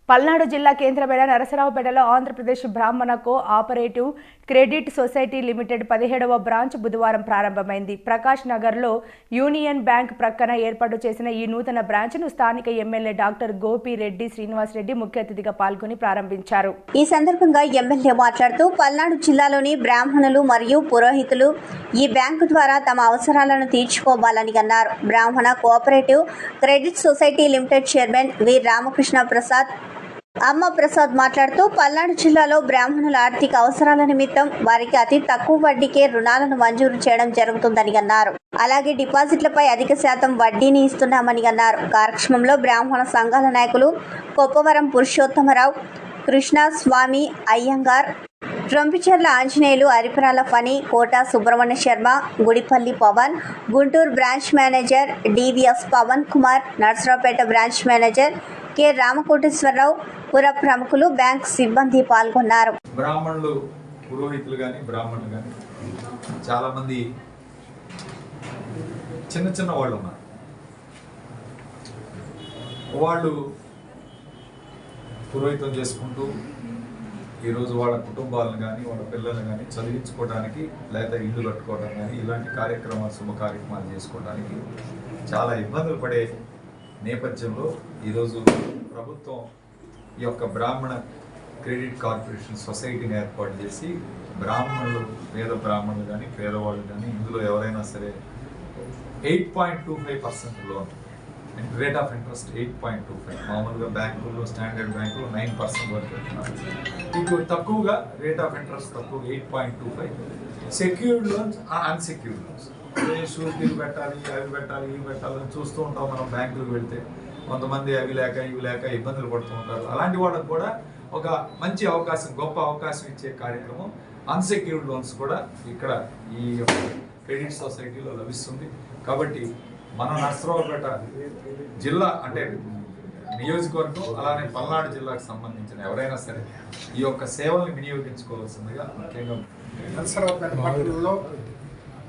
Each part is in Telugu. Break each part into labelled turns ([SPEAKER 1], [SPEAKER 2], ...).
[SPEAKER 1] పల్నాడు జిల్లా కేంద్రమైన నరసరావుపేటలో Andhra Pradesh Brahmana cooperative credit society limited 17వ బ్రాంచ్ బుధవారం ప్రారంభమైంది. ప్రకాష్ నగర్లో యూనియన్ బ్యాంక్ ప్రక్కన ఏర్పాటు చేసిన ఈ నూతన బ్రాంచ్ను స్థానిక ఎమ్మెల్యే డాక్టర్ గోపిరెడ్డి శ్రీనివాసరెడ్డి ముఖ్య అతిథిగా పాల్గొని ప్రారంభించారు.
[SPEAKER 2] ఈ సందర్భంగా ఎమ్మెల్యే మాట్లాడుతూ పల్నాడు జిల్లాలోని బ్రాహ్మణులు మరియు పురోహితులు ఈ బ్యాంకు ద్వారా తమ అవసరాలను తీర్చుకోవాలని అన్నారు. బ్రాహ్మణ cooperative credit society limited chairman వి రామకృష్ణ ప్రసాద్ అమ్మ ప్రసాద్ మాట్లాడుతూ పల్నాడు జిల్లాలో బ్రాహ్మణుల ఆర్థిక అవసరాల నిమిత్తం వారికి అతి తక్కువ వడ్డీకే రుణాలను మంజూరు చేయడం జరుగుతుందని అన్నారు. అలాగే డిపాజిట్లపై అధిక శాతం వడ్డీని ఇస్తున్నామని అన్నారు. కార్యక్రమంలో బ్రాహ్మణ సంఘాల నాయకులు Koppavaram Purushottamarao, Krishnaswamy Iyengar, Rompicherla Anjaneyulu, Aripurala Phani, Kota Subrahmanya Sharma, Gudipalli Pavan, Guntur branch manager DVS Pavan Kumar, Narasaraopet branch manager K Ramakoteswararao, పుర ప్రముఖులు, బ్యాంక్ సిబ్బంది పాల్గొన్నారు.
[SPEAKER 3] బ్రాహ్మణులు, పురోహితులు కానీ బ్రాహ్మణులు కానీ చాలా మంది చిన్న చిన్న వాళ్ళు ఉన్నారు. వాళ్ళు పురోహితం చేసుకుంటూ ఈరోజు వాళ్ళ కుటుంబాలను కానీ వాళ్ళ పిల్లలను కానీ చదివించుకోవడానికి లేదా ఇల్లు కట్టుకోవడం కానీ ఇలాంటి కార్యక్రమాలు, శుభ కార్యక్రమాలు చేసుకోవడానికి చాలా ఇబ్బందులు పడే నేపథ్యంలో ఈరోజు ప్రభుత్వం ఈ యొక్క బ్రాహ్మణ క్రెడిట్ కార్పొరేషన్ సొసైటీని ఏర్పాటు చేసి బ్రాహ్మణులు, పేద బ్రాహ్మణులు కానీ పేదవాళ్ళు కానీ ఇందులో ఎవరైనా సరే 8.25% లోన్, రేట్ ఆఫ్ ఇంట్రెస్ట్ 8.25. మామూలుగా బ్యాంకుల్లో, స్టాండర్డ్ బ్యాంకులో 9% వరకు పెట్టున్నారు. మీకు తక్కువగా రేట్ ఆఫ్ ఇంట్రెస్ట్ తక్కువ 8.25. సెక్యూర్డ్ లోన్స్, అన్సెక్యూర్డ్ లోన్స్, షూరిటీలు పెట్టాలి, అవి పెట్టాలి, ఇవి పెట్టాలని చూస్తూ ఉంటాం మనం. బ్యాంకులకు వెళ్తే కొంతమంది అవి లేక ఇవి లేక ఇబ్బందులు పడుతూ ఉంటారు. అలాంటి వాళ్ళకు కూడా ఒక మంచి అవకాశం, గొప్ప అవకాశం ఇచ్చే కార్యక్రమం అన్సెక్యూర్డ్ లోన్స్ కూడా ఇక్కడ ఈ క్రెడిట్ సొసైటీలో లభిస్తుంది. కాబట్టి మన నర్సరావుపేట జిల్లా అంటే నియోజకవర్గం, అలానే పల్నాడు జిల్లాకు సంబంధించిన ఎవరైనా సరే ఈ యొక్క సేవల్ని వినియోగించుకోవాల్సిందిగా ముఖ్యంగా
[SPEAKER 4] నర్సరావుపేట పట్టణంలో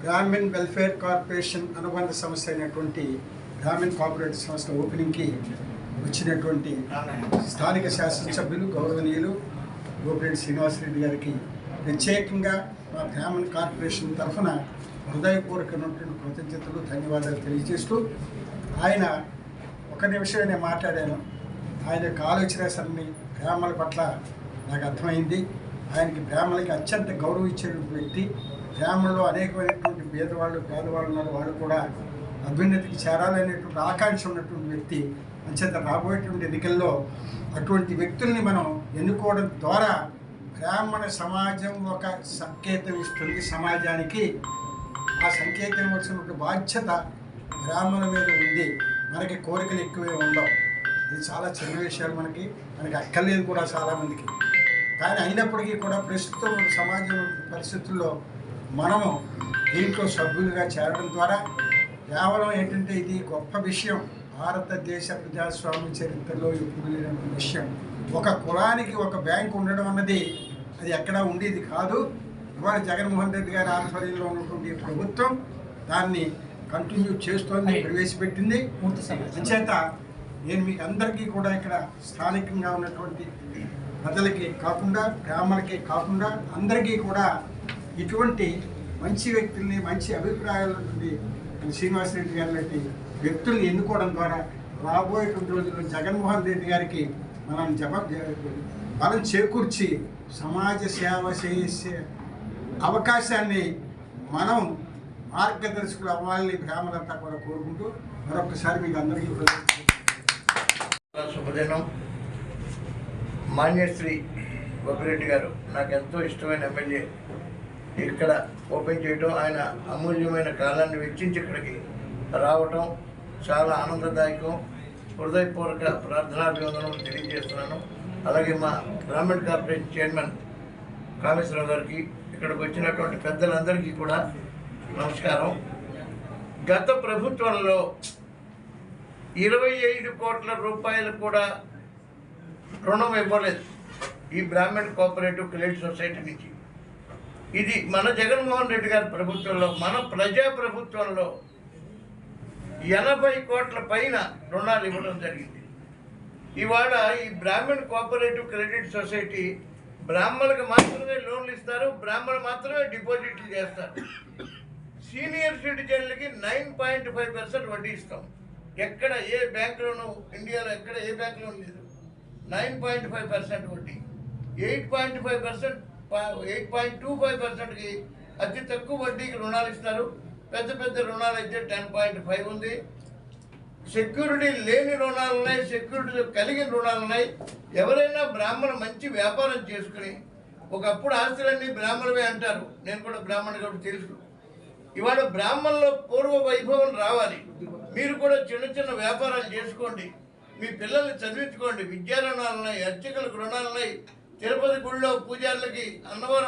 [SPEAKER 4] గ్రామీణ వెల్ఫేర్ కార్పొరేషన్ అనుబంధ సంస్థ అయినటువంటి గ్రామీణ కోఆపరేటివ్ సంస్థ ఓపెనింగ్కి వచ్చినటువంటి స్థానిక శాసనసభ్యులు గౌరవనీయులు గోపిరెడ్డి శ్రీనివాసరెడ్డి గారికి ప్రత్యేకంగా మా గ్రామీణ కార్పొరేషన్ తరఫున హృదయపూర్వకమైనటువంటి కృతజ్ఞతలు, ధన్యవాదాలు తెలియజేస్తూ, ఆయన ఒక నిమిషమే నేను మాట్లాడాను. ఆయన యొక్క ఆలోచన సరళి బ్రాహ్మణుల పట్ల నాకు అర్థమైంది. ఆయనకి బ్రాహ్మణులకి అత్యంత గౌరవం ఇచ్చేటువంటి వ్యక్తి. గ్రామంలో అనేకమైనటువంటి పేదవాళ్ళు ఉన్నారు. వాళ్ళు కూడా అభ్యున్నతికి చేరాలనేటువంటి ఆకాంక్ష ఉన్నటువంటి వ్యక్తి. అంచేత రాబోయేటువంటి ఎన్నికల్లో అటువంటి వ్యక్తుల్ని మనం ఎన్నుకోవడం ద్వారా బ్రాహ్మణ సమాజం ఒక సంకేతం ఇస్తుంది సమాజానికి. ఆ సంకేతం ఇవ్వాల్సినటువంటి బాధ్యత బ్రాహ్మణుల మీద ఉంది. మనకి కోరికలు ఎక్కువే ఉండవు. ఇది చాలా చిన్న విషయాలు, మనకి అక్కర్లేదు కూడా చాలామందికి. కానీ అయినప్పటికీ కూడా ప్రస్తుతం సమాజం పరిస్థితుల్లో మనము దీంట్లో సభ్యులుగా చేరడం ద్వారా కేవలం ఏంటంటే ఇది గొప్ప విషయం. భారతదేశ ప్రజాస్వామ్య చరిత్రలో ఎప్పుడు లేనటువంటి విషయం. ఒక కులానికి ఒక బ్యాంకు ఉండడం అన్నది అది ఎక్కడా ఉండేది కాదు. ఇవాళ జగన్మోహన్ రెడ్డి గారి ఆధ్వర్యంలో ఉన్నటువంటి ప్రభుత్వం దాన్ని కంటిన్యూ చేస్తోంది, ప్రవేశపెట్టింది. అంచేత నేను మీకు అందరికీ కూడా ఇక్కడ స్థానికంగా ఉన్నటువంటి ప్రజలకి కాకుండా, గ్రామాలకి కాకుండా అందరికీ కూడా ఇటువంటి మంచి వ్యక్తుల్ని, మంచి అభిప్రాయాల నుండి శ్రీనివాసరెడ్డి గారి లాంటి వ్యక్తుల్ని ఎన్నుకోవడం ద్వారా రాబోయేటువంటి రోజుల్లో జగన్మోహన్ రెడ్డి గారికి మనం బలం చేకూర్చి సమాజ సేవ చేసే అవకాశాన్ని మనం మార్గదర్శకులు అవ్వాలని బ్రాహ్మణులంతా కూడా కోరుకుంటూ మరొకసారి మీకు అందరికీ
[SPEAKER 5] శుభదినం. మాన్యశ్రీ గోపిరెడ్డి గారు నాకు ఎంతో ఇష్టమైన ఎమ్మెల్యే ఇక్కడ ఓపెన్ చేయటం, ఆయన అమూల్యమైన కాలాన్ని వెచ్చించి ఇక్కడికి రావటం చాలా ఆనందదాయకం. హృదయపూర్వక ప్రార్థనాభివందనలు తెలియజేస్తున్నాను. అలాగే మా గ్రామీణ కార్పొరేషన్ చైర్మన్ కామేశ్వరరావు గారికి, ఇక్కడికి వచ్చినటువంటి పెద్దలందరికీ కూడా నమస్కారం. గత ప్రభుత్వంలో 25 కోట్ల రూపాయలు కూడా రుణం ఇవ్వలేదు ఈ బ్రాహ్మణ కోఆపరేటివ్ క్రెడిట్ సొసైటీ నుంచి. ఇది మన జగన్మోహన్ రెడ్డి గారి ప్రభుత్వంలో, మన ప్రజా ప్రభుత్వంలో 80 కోట్ల పైన రుణాలు ఇవ్వడం జరిగింది. ఇవాళ ఈ బ్రాహ్మణ్ కోఆపరేటివ్ క్రెడిట్ సొసైటీ బ్రాహ్మణులకు మాత్రమే లోన్లు ఇస్తారు, బ్రాహ్మణులు మాత్రమే డిపాజిట్లు చేస్తారు. సీనియర్ సిటిజన్లకి 9.5% వడ్డీ ఇస్తాం. ఎక్కడ ఏ బ్యాంకులోనూ ఇండియాలో ఎక్కడ ఏ బ్యాంకులోనూ లేదు. 9.5% వడ్డీ. 8.25%కి అతి తక్కువ వడ్డీకి రుణాలు ఇస్తారు. పెద్ద పెద్ద రుణాలు అయితే 10.5 ఉంది. సెక్యూరిటీ లేని రుణాలు ఉన్నాయి, సెక్యూరిటీ కలిగిన రుణాలు ఉన్నాయి. ఎవరైనా బ్రాహ్మణ మంచి వ్యాపారం చేసుకుని, ఒకప్పుడు ఆస్తులన్నీ బ్రాహ్మణమే అంటారు, నేను కూడా బ్రాహ్మణుడు కాబట్టి తెలుసు. ఇవాళ బ్రాహ్మణుల పూర్వ వైభవం రావాలి. మీరు కూడా చిన్న చిన్న వ్యాపారాలు చేసుకోండి, మీ పిల్లల్ని చదివించుకోండి. విద్యా రుణాలు ఉన్నాయి, అర్చకులకు రుణాలు ఉన్నాయి, తిరుపతి గుళ్ళో పూజారులకి, అన్నవరం